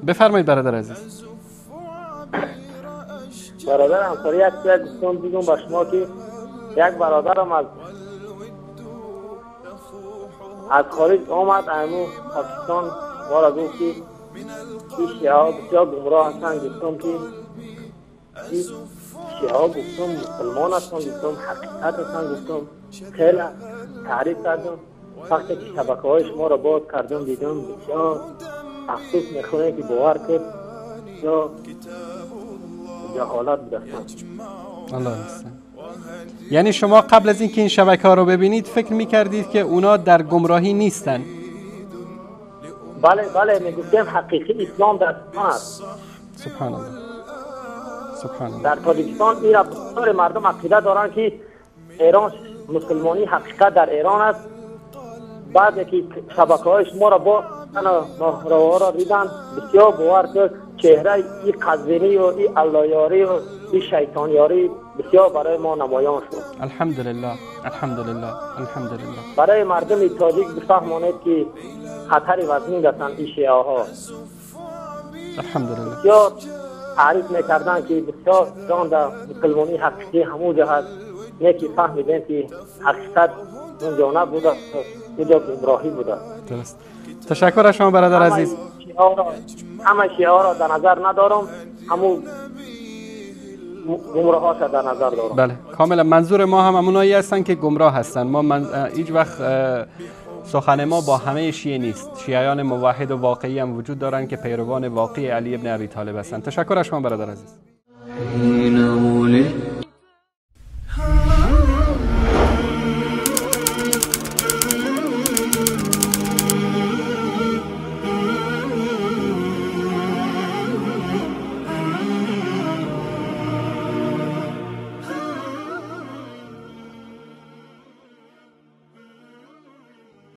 بفرمایید برادر عزیز. برادر همسری یک دوستان دیگم با شما که یک برادرم از خارج آمد امو پاکستان وارد گفت که این شیعه ها بسیار گمراه هستند. گفتم که این شیعه ها گفتم مسلمان هستند، گفتم حقیقت هستند، گفتم خیلی تعریف کردم. وقتی که شبکه های شما را باز کردم دیدم بسیار افسوس میخونه که باور کرد یا جهالت دستم. الله رسن. یعنی شما قبل از اینکه این شبکه ها رو ببینید فکر میکردید که اونا در گمراهی نیستن؟ بله میگفتم حقیقی اسلام در ایران است. سبحان الله. سبحان الله. در تاجیکستان این را بسیار مردم عقیده دارن که ایران مسلمانی حقیقت در ایران است. بعد که شبکه های شما را با راهرو را دیدن بسیار باور کرد چهره این قزوینی و این اللهیاری و این شیطانیاری بسیار برای ما نمایان شد. الحمدلله الحمدلله الحمدلله. برای مردم تاجیک بفهمانید که خطر وزنی هستند این شیعه ها. الحمدلله. بسیار تعریف میکردن که بسیار جان در مسلمانی حقیقی همونجا هست. یکی فهمیدن که حقیقت اونجا نبوده، اونجا گمراهی بوده. درست. تشکر از شما برادر عزیز. همه شیعه ها را در نظر ندارم، همون گمراه ها در نظر دارم. بله کاملا. منظور ما هم همونایی هستن که گمراه هستن. ما هیچ وقت سخن ما با همه شیعه نیست. شیعیان موحد و واقعی هم وجود دارن که پیروان واقعی علی ابن ابی طالب هستند. تشکر از شما برادر عزیز.